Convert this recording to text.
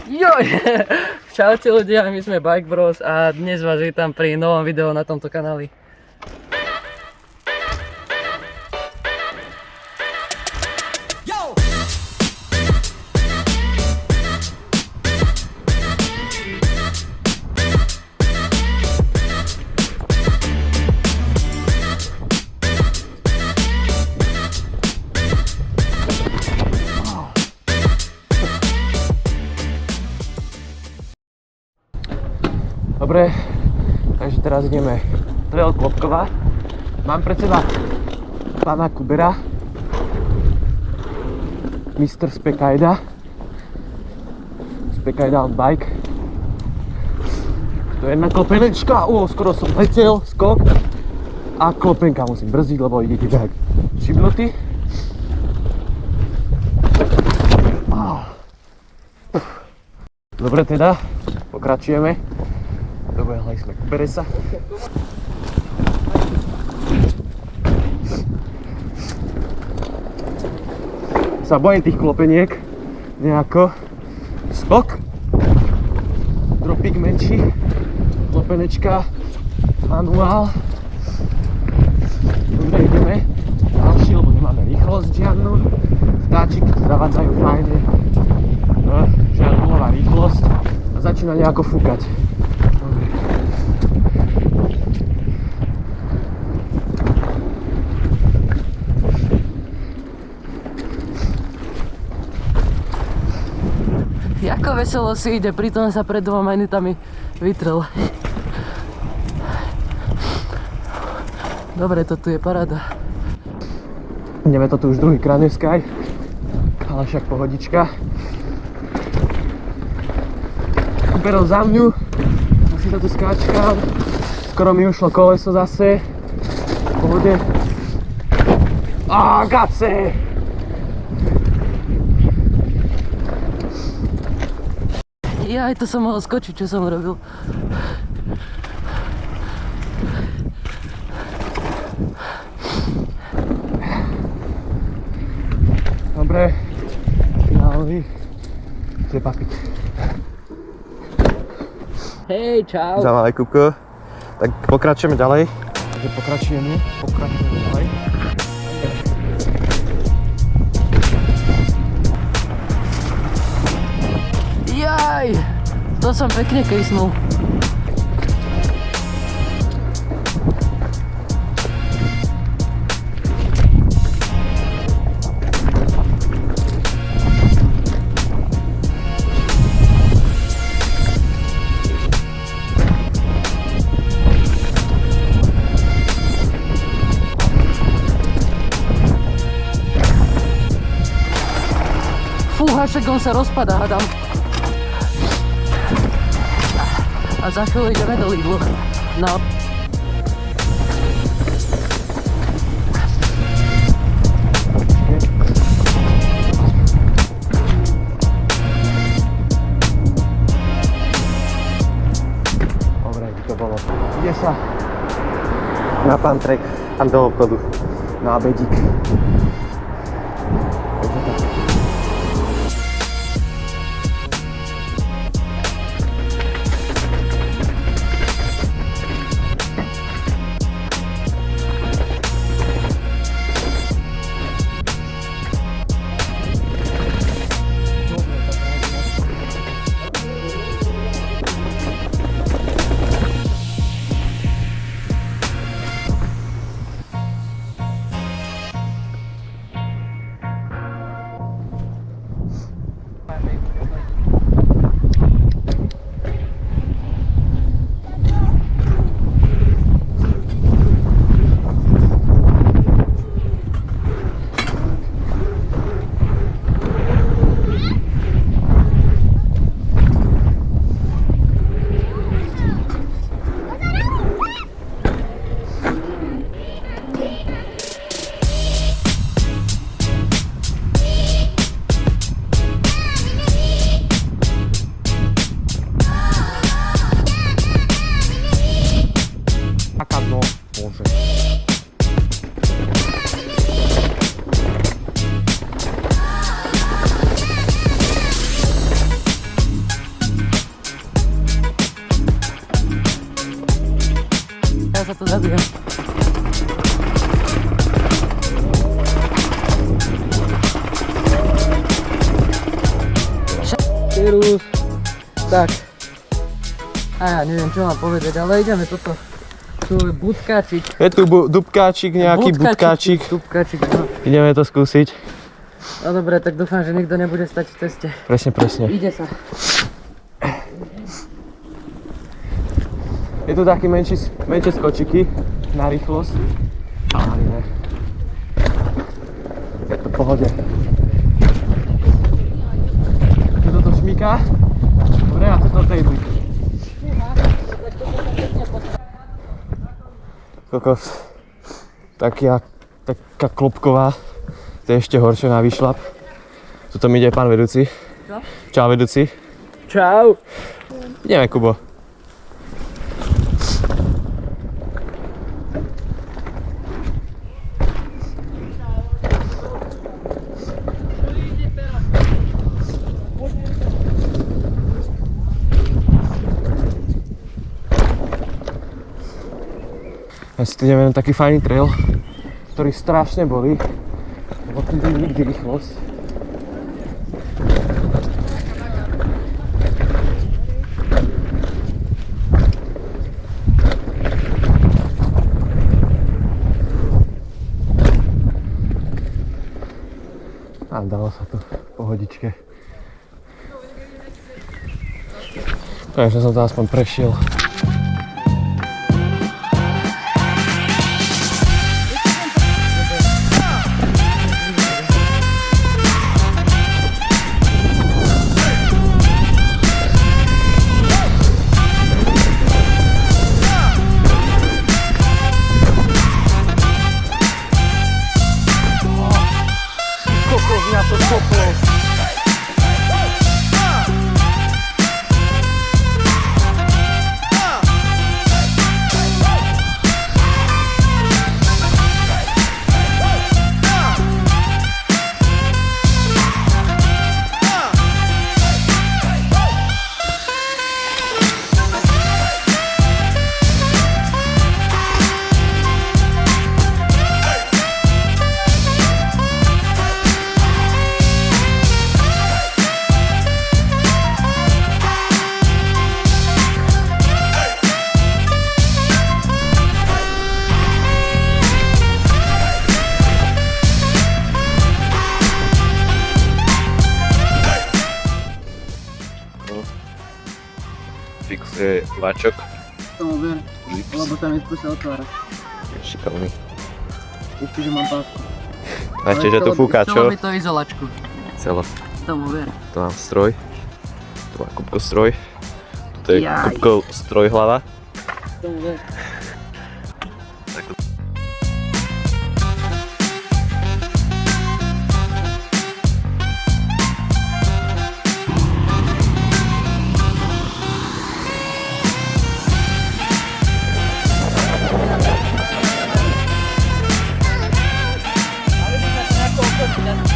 Joj! Čaute ľudia, my sme Bike Bros a dnes vás vítam pri novom videu na tomto kanáli. Dobre, takže teraz ideme trail Klopkova. Mám pred seba pána Kubera, Mr. Spekajda on bike. To je jedna klopenečka, skoro som letel, skok. A klopenka musím brzdiť, lebo idete tak šibnutý. Dobre teda, pokračujeme. Dobehli sme Kuberesa. Sa bojím tých klopeniek. Nejako. Skok. Dropík menší. Klopenečka. Manuál. Dobre, ideme. Ďalší, lebo nemáme rýchlosť žiadnu. Vtáčiky zavádzajú fajne. Žiadna nulová rýchlosť. A začína nejako fúkať. Ako veselo si ide, pritom sa pred 2 minútami vytrel. Dobre, to tu je paráda. Ideme to tu už druhýkrát dneska, ale však pohodička. Kuberov za mňu, asi to tu skáčkam. Skoro mi ušlo koleso zase. V pohode. Gace! Ja aj to som mohol skočiť, čo som robil. Dobre, finálny Zepapik. Hej, čau. Čau, ahoj Kupko. Tak pokračujeme ďalej. Takže pokračujeme ďalej. Jaj, to som pekne kejsnul. Fúha, však on sa rozpadá, hadám. A za chvíľu ideme do Lidlu. No. Dobre, to bolo. Ide sa Na Pantrek, tam do obchodu. na bedík. Takže tak. vírus. Tak. A ja neviem, čo mám povedať, ale ideme toto. Tu je budkáčik. Je tu dubkáčik, nejaký budkáčik. Dubkáčik, no. Ideme to skúsiť. No dobre, tak dúfam, že nikto nebude stať v ceste. Presne. Ide sa. Je tu taký menšie skočiky na rýchlosť. Ale nie. Je to v pohode. Tu toto šmíka. Dobre, a tu to tejdu. Kokos. Taká klopková. To je ešte horšie na výšlap. Tuto mi ide pán vedúci. Čo? Čau vedúci. Čau. Ideme, Kubo. Dnes tu ideme na taký fajný trail, ktorý strašne bolí, lebo tu ide nikdy rýchlosť. A dalo sa to v pohodičke. Takže som to aspoň prešiel. Fixuje váčok. Tomu ver, lebo sa mi skúsa otvárať. Šikovný. Určite mám pásku. A ešte, že tu fúka, Chcelo čo? by to izolačku. Celo. Tomu ver. Tu mám stroj. Tu má Kupko stroj. Tu je Jaj. Kupko strojhlava. Tomu ver. Ale by sa to nejako otočiť.